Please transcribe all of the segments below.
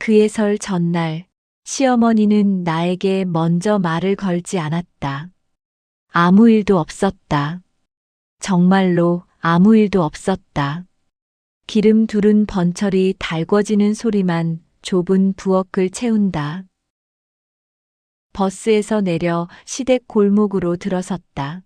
그의 설 전날 시어머니는 나에게 먼저 말을 걸지 않았다. 아무 일도 없었다. 정말로 아무 일도 없었다. 기름 두른 번철이 달궈지는 소리만 좁은 부엌을 채운다. 버스에서 내려 시댁 골목으로 들어섰다.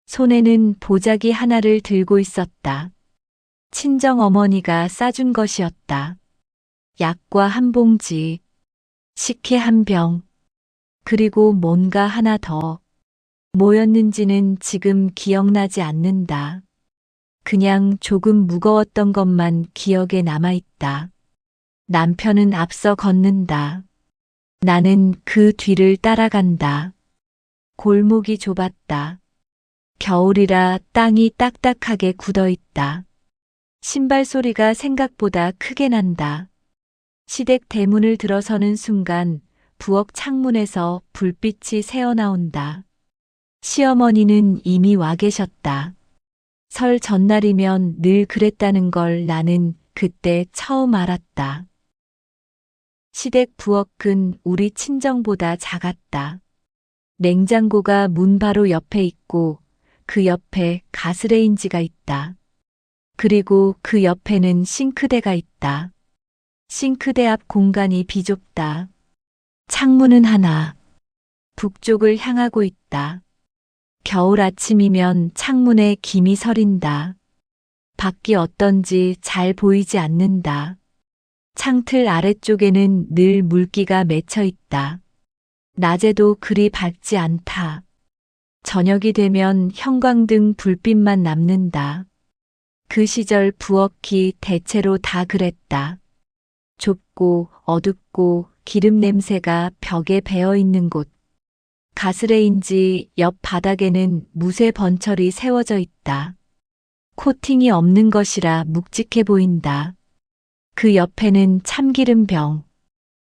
손에는 보자기 하나를 들고 있었다. 친정 어머니가 싸준 것이었다. 약과 한 봉지, 식혜 한 병, 그리고 뭔가 하나 더. 뭐였는지는 지금 기억나지 않는다. 그냥 조금 무거웠던 것만 기억에 남아있다. 남편은 앞서 걷는다. 나는 그 뒤를 따라간다. 골목이 좁았다. 겨울이라 땅이 딱딱하게 굳어있다. 신발 소리가 생각보다 크게 난다. 시댁 대문을 들어서는 순간 부엌 창문에서 불빛이 새어나온다. 시어머니는 이미 와 계셨다. 설 전날이면 늘 그랬다는 걸 나는 그때 처음 알았다. 시댁 부엌은 우리 친정보다 작았다. 냉장고가 문 바로 옆에 있고 그 옆에 가스레인지가 있다. 그리고 그 옆에는 싱크대가 있다. 싱크대 앞 공간이 비좁다. 창문은 하나. 북쪽을 향하고 있다. 겨울 아침이면 창문에 김이 서린다. 밖이 어떤지 잘 보이지 않는다. 창틀 아래쪽에는 늘 물기가 맺혀 있다. 낮에도 그리 밝지 않다. 저녁이 되면 형광등 불빛만 남는다. 그 시절 부엌이 대체로 다 그랬다. 좁고 어둡고 기름 냄새가 벽에 배어 있는 곳. 가스레인지 옆 바닥에는 무쇠 번철이 세워져 있다. 코팅이 없는 것이라 묵직해 보인다. 그 옆에는 참기름병.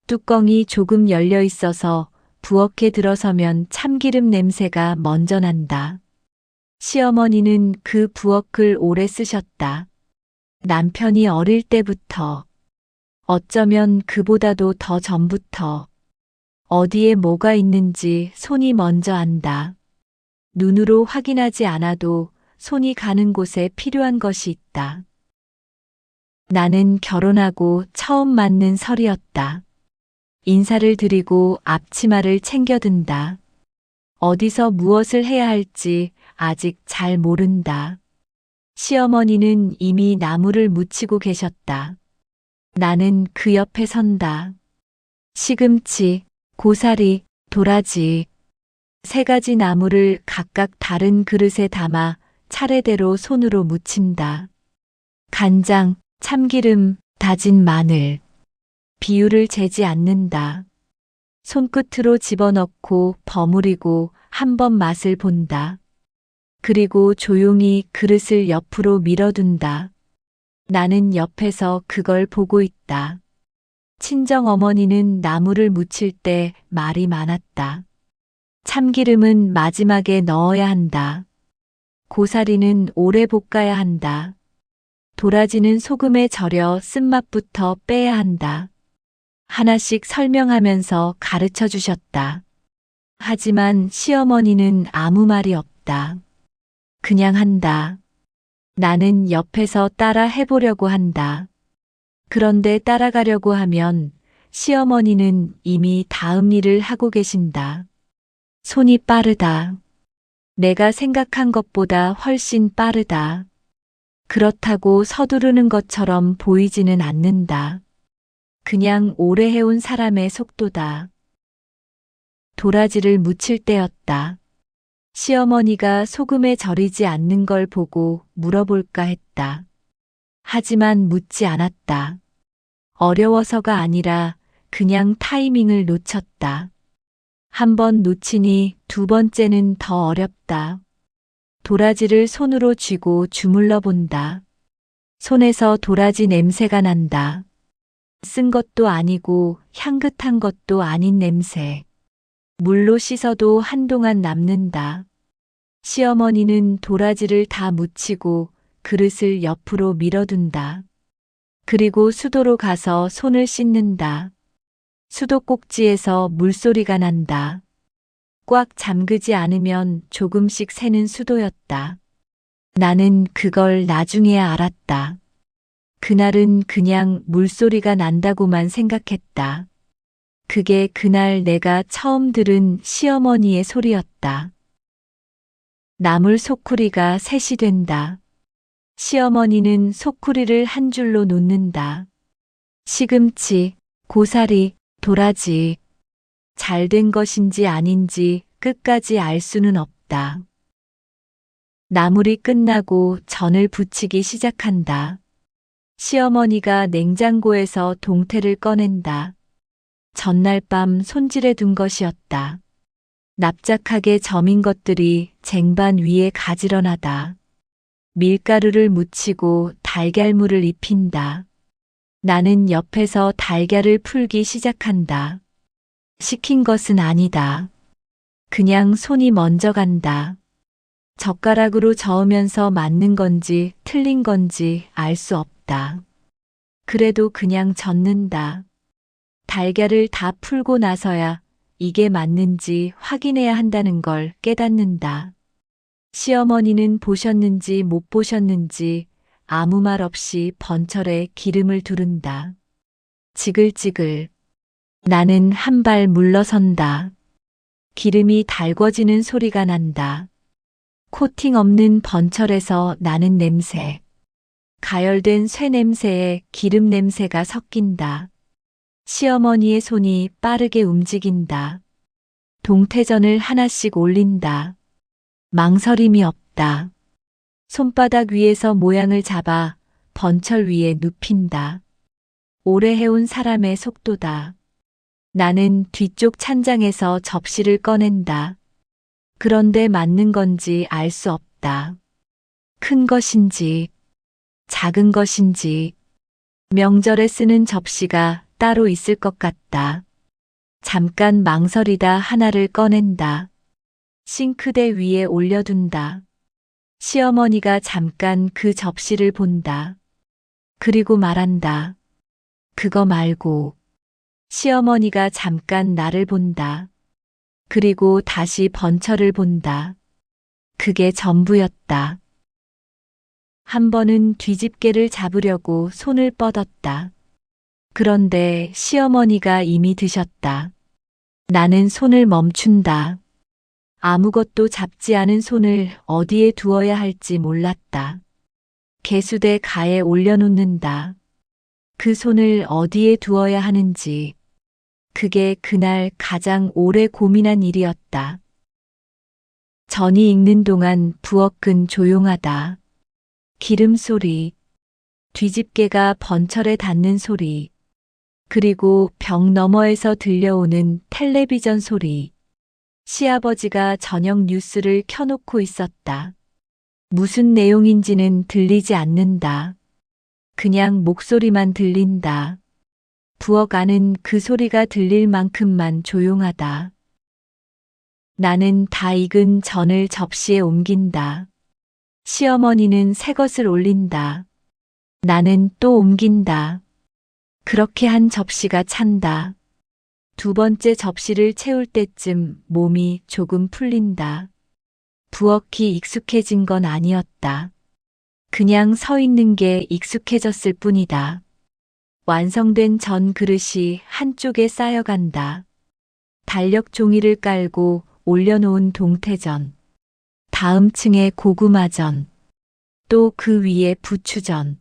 뚜껑이 조금 열려 있어서 부엌에 들어서면 참기름 냄새가 먼저 난다. 시어머니는 그 부엌을 오래 쓰셨다. 남편이 어릴 때부터, 어쩌면 그보다도 더 전부터. 어디에 뭐가 있는지 손이 먼저 안다. 눈으로 확인하지 않아도 손이 가는 곳에 필요한 것이 있다. 나는 결혼하고 처음 맞는 설이었다. 인사를 드리고 앞치마를 챙겨든다. 어디서 무엇을 해야 할지 아직 잘 모른다. 시어머니는 이미 나무를 묻히고 계셨다. 나는 그 옆에 선다. 시금치, 고사리, 도라지, 세 가지 나무를 각각 다른 그릇에 담아 차례대로 손으로 묻힌다. 간장, 참기름, 다진 마늘. 비율을 재지 않는다. 손끝으로 집어넣고 버무리고 한 번 맛을 본다. 그리고 조용히 그릇을 옆으로 밀어둔다. 나는 옆에서 그걸 보고 있다. 친정 어머니는 나무를 묻힐 때 말이 많았다. 참기름은 마지막에 넣어야 한다. 고사리는 오래 볶아야 한다. 도라지는 소금에 절여 쓴맛부터 빼야 한다. 하나씩 설명하면서 가르쳐 주셨다. 하지만 시어머니는 아무 말이 없다. 그냥 한다. 나는 옆에서 따라 해보려고 한다. 그런데 따라가려고 하면 시어머니는 이미 다음 일을 하고 계신다. 손이 빠르다. 내가 생각한 것보다 훨씬 빠르다. 그렇다고 서두르는 것처럼 보이지는 않는다. 그냥 오래 해온 사람의 속도다. 도라지를 묻힐 때였다. 시어머니가 소금에 절이지 않는 걸 보고 물어볼까 했다. 하지만 묻지 않았다. 어려워서가 아니라 그냥 타이밍을 놓쳤다. 한 번 놓치니 두 번째는 더 어렵다. 도라지를 손으로 쥐고 주물러 본다. 손에서 도라지 냄새가 난다. 쓴 것도 아니고 향긋한 것도 아닌 냄새. 물로 씻어도 한동안 남는다. 시어머니는 도라지를 다 묻히고 그릇을 옆으로 밀어둔다. 그리고 수도로 가서 손을 씻는다. 수도 꼭지에서 물소리가 난다. 꽉 잠그지 않으면 조금씩 새는 수도였다. 나는 그걸 나중에야 알았다. 그날은 그냥 물소리가 난다고만 생각했다. 그게 그날 내가 처음 들은 시어머니의 소리였다. 나물 소쿠리가 셋이 된다. 시어머니는 소쿠리를 한 줄로 놓는다. 시금치, 고사리, 도라지. 잘된 것인지 아닌지 끝까지 알 수는 없다. 나물이 끝나고 전을 부치기 시작한다. 시어머니가 냉장고에서 동태를 꺼낸다. 전날 밤 손질해 둔 것이었다. 납작하게 점인 것들이 쟁반 위에 가지런하다. 밀가루를 묻히고 달걀물을 입힌다. 나는 옆에서 달걀을 풀기 시작한다. 시킨 것은 아니다. 그냥 손이 먼저 간다. 젓가락으로 저으면서 맞는 건지 틀린 건지 알 수 없다. 그래도 그냥 젓는다. 달걀을 다 풀고 나서야 이게 맞는지 확인해야 한다는 걸 깨닫는다. 시어머니는 보셨는지 못 보셨는지 아무 말 없이 번철에 기름을 두른다. 지글지글. 나는 한 발 물러선다. 기름이 달궈지는 소리가 난다. 코팅 없는 번철에서 나는 냄새. 가열된 쇠 냄새에 기름 냄새가 섞인다. 시어머니의 손이 빠르게 움직인다. 동태전을 하나씩 올린다. 망설임이 없다. 손바닥 위에서 모양을 잡아 번철 위에 눕힌다. 오래 해온 사람의 속도다. 나는 뒤쪽 찬장에서 접시를 꺼낸다. 그런데 맞는 건지 알 수 없다. 큰 것인지, 작은 것인지, 명절에 쓰는 접시가 따로 있을 것 같다. 잠깐 망설이다 하나를 꺼낸다. 싱크대 위에 올려둔다. 시어머니가 잠깐 그 접시를 본다. 그리고 말한다. 그거 말고. 시어머니가 잠깐 나를 본다. 그리고 다시 번철을 본다. 그게 전부였다. 한 번은 뒤집개를 잡으려고 손을 뻗었다. 그런데 시어머니가 이미 드셨다. 나는 손을 멈춘다. 아무것도 잡지 않은 손을 어디에 두어야 할지 몰랐다. 개수대 가에 올려놓는다. 그 손을 어디에 두어야 하는지. 그게 그날 가장 오래 고민한 일이었다. 전이 익는 동안 부엌은 조용하다. 기름 소리, 뒤집개가 번철에 닿는 소리, 그리고 벽 너머에서 들려오는 텔레비전 소리. 시아버지가 저녁 뉴스를 켜놓고 있었다. 무슨 내용인지는 들리지 않는다. 그냥 목소리만 들린다. 부엌 안은 그 소리가 들릴 만큼만 조용하다. 나는 다 익은 전을 접시에 옮긴다. 시어머니는 새 것을 올린다. 나는 또 옮긴다. 그렇게 한 접시가 찬다. 두 번째 접시를 채울 때쯤 몸이 조금 풀린다. 부엌이 익숙해진 건 아니었다. 그냥 서 있는 게 익숙해졌을 뿐이다. 완성된 전 그릇이 한쪽에 쌓여간다. 달력 종이를 깔고 올려놓은 동태전. 다음 층에 고구마전. 또 그 위에 부추전.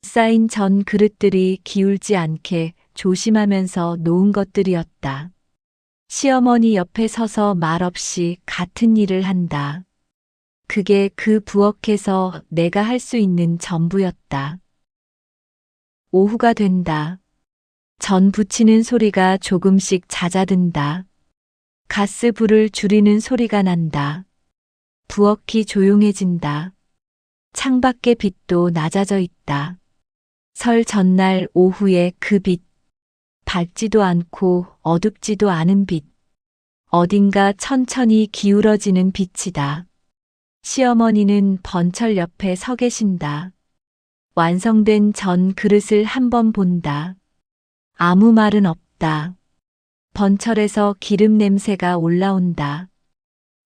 쌓인 전 그릇들이 기울지 않게 조심하면서 놓은 것들이었다. 시어머니 옆에 서서 말없이 같은 일을 한다. 그게 그 부엌에서 내가 할 수 있는 전부였다. 오후가 된다. 전 부치는 소리가 조금씩 잦아든다. 가스 불을 줄이는 소리가 난다. 부엌이 조용해진다. 창밖의 빛도 낮아져 있다. 설 전날 오후의 그 빛. 밝지도 않고 어둡지도 않은 빛. 어딘가 천천히 기울어지는 빛이다. 시어머니는 번철 옆에 서 계신다. 완성된 전 그릇을 한번 본다. 아무 말은 없다. 번철에서 기름 냄새가 올라온다.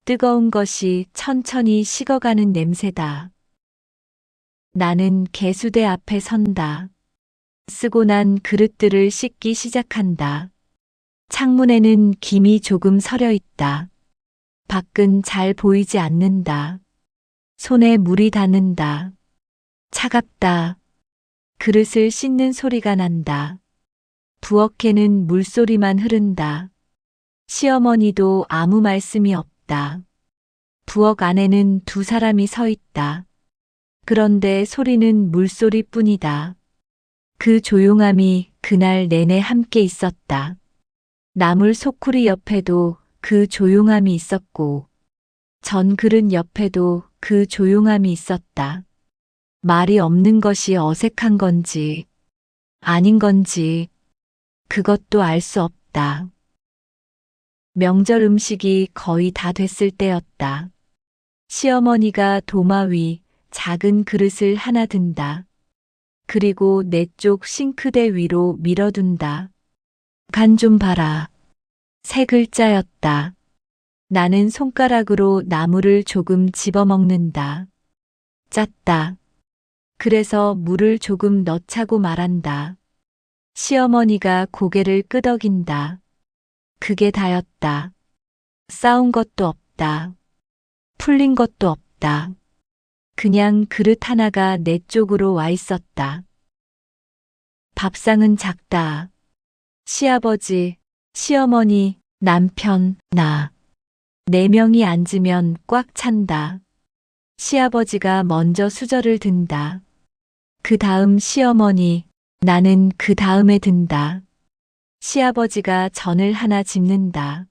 뜨거운 것이 천천히 식어가는 냄새다. 나는 개수대 앞에 선다. 쓰고 난 그릇들을 씻기 시작한다. 창문에는 김이 조금 서려 있다. 밖은 잘 보이지 않는다. 손에 물이 닿는다. 차갑다. 그릇을 씻는 소리가 난다. 부엌에는 물소리만 흐른다. 시어머니도 아무 말씀이 없다. 부엌 안에는 두 사람이 서 있다. 그런데 소리는 물소리뿐이다. 그 조용함이 그날 내내 함께 있었다. 나물 소쿠리 옆에도 그 조용함이 있었고, 전 그릇 옆에도 그 조용함이 있었다. 말이 없는 것이 어색한 건지, 아닌 건지, 그것도 알 수 없다. 명절 음식이 거의 다 됐을 때였다. 시어머니가 도마 위 작은 그릇을 하나 든다. 그리고 내 쪽 싱크대 위로 밀어둔다. 간 좀 봐라. 세 글자였다. 나는 손가락으로 나물을 조금 집어먹는다. 짰다. 그래서 물을 조금 넣자고 말한다. 시어머니가 고개를 끄덕인다. 그게 다였다. 싸운 것도 없다. 풀린 것도 없다. 그냥 그릇 하나가 내 쪽으로 와 있었다. 밥상은 작다. 시아버지, 시어머니, 남편, 나. 네 명이 앉으면 꽉 찬다. 시아버지가 먼저 수저를 든다. 그 다음 시어머니, 나는 그 다음에 든다. 시아버지가 전을 하나 집는다.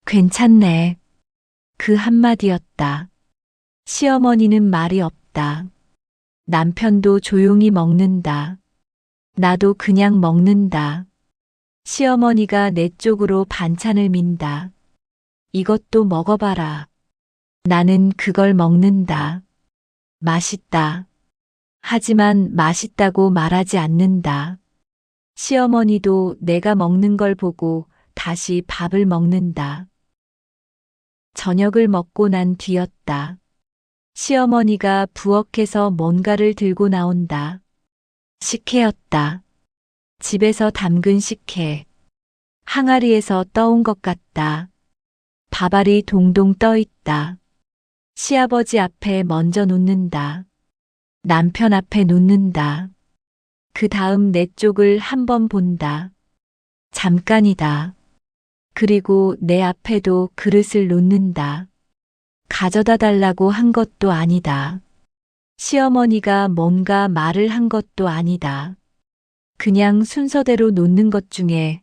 괜찮네. 그 한마디였다. 시어머니는 말이 없다. 남편도 조용히 먹는다. 나도 그냥 먹는다. 시어머니가 내 쪽으로 반찬을 민다. 이것도 먹어봐라. 나는 그걸 먹는다. 맛있다. 하지만 맛있다고 말하지 않는다. 시어머니도 내가 먹는 걸 보고 다시 밥을 먹는다. 저녁을 먹고 난 뒤였다. 시어머니가 부엌에서 뭔가를 들고 나온다. 식혜였다. 집에서 담근 식혜. 항아리에서 떠온 것 같다. 밥알이 동동 떠 있다. 시아버지 앞에 먼저 놓는다. 남편 앞에 놓는다. 그 다음 내 쪽을 한번 본다. 잠깐이다. 그리고 내 앞에도 그릇을 놓는다. 가져다 달라고 한 것도 아니다. 시어머니가 뭔가 말을 한 것도 아니다. 그냥 순서대로 놓는 것 중에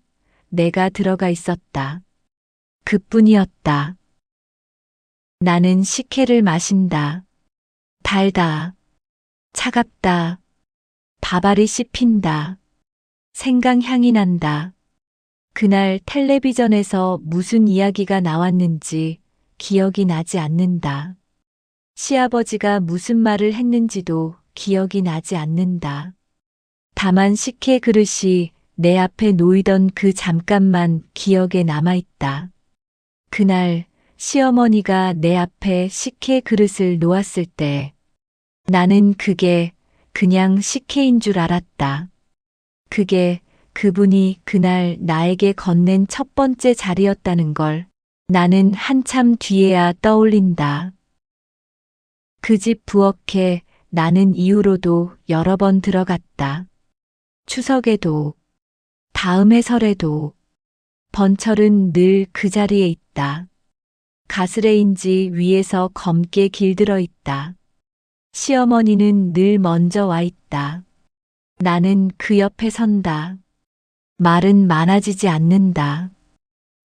내가 들어가 있었다. 그뿐이었다. 나는 식혜를 마신다. 달다. 차갑다. 밥알이 씹힌다. 생강향이 난다. 그날 텔레비전에서 무슨 이야기가 나왔는지 기억이 나지 않는다. 시아버지가 무슨 말을 했는지도 기억이 나지 않는다. 다만 식혜 그릇이 내 앞에 놓이던 그 잠깐만 기억에 남아있다. 그날 시어머니가 내 앞에 식혜 그릇을 놓았을 때 나는 그게 그냥 식혜인 줄 알았다. 그게 그분이 그날 나에게 건넨 첫 번째 자리였다는 걸 나는 한참 뒤에야 떠올린다. 그 집 부엌에 나는 이후로도 여러 번 들어갔다. 추석에도, 다음해 설에도, 번철은 늘 그 자리에 있다. 가스레인지 위에서 검게 길들어 있다. 시어머니는 늘 먼저 와 있다. 나는 그 옆에 선다. 말은 많아지지 않는다.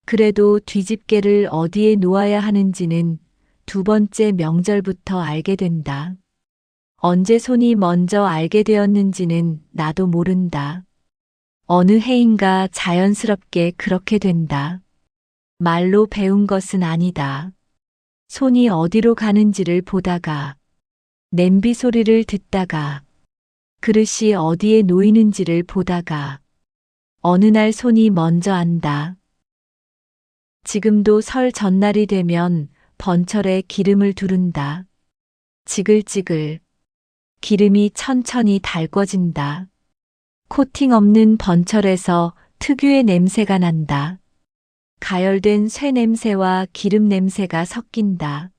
그래도 뒤집개를 어디에 놓아야 하는지는 두 번째 명절부터 알게 된다. 언제 손이 먼저 알게 되었는지는 나도 모른다. 어느 해인가 자연스럽게 그렇게 된다. 말로 배운 것은 아니다. 손이 어디로 가는지를 보다가, 냄비 소리를 듣다가, 그릇이 어디에 놓이는지를 보다가 어느 날 손이 먼저 안다. 지금도 설 전날이 되면 번철에 기름을 두른다. 지글지글. 기름이 천천히 달궈진다. 코팅 없는 번철에서 특유의 냄새가 난다. 가열된 쇠 냄새와 기름 냄새가 섞인다.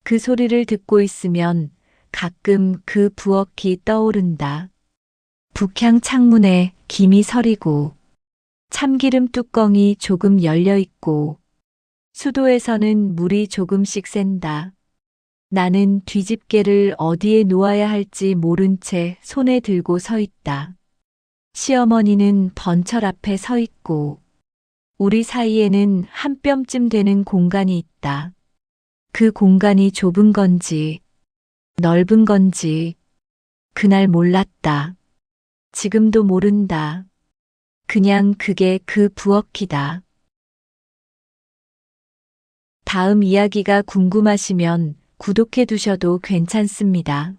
그 소리를 듣고 있으면 가끔 그 부엌이 떠오른다. 북향 창문에 김이 서리고 참기름 뚜껑이 조금 열려 있고 수도에서는 물이 조금씩 샌다. 나는 뒤집개를 어디에 놓아야 할지 모른 채 손에 들고 서 있다. 시어머니는 번철 앞에 서 있고 우리 사이에는 한 뼘쯤 되는 공간이 있다. 그 공간이 좁은 건지 넓은 건지 그날 몰랐다. 지금도 모른다. 그냥 그게 그 부엌이다. 다음 이야기가 궁금하시면 구독해 두셔도 괜찮습니다.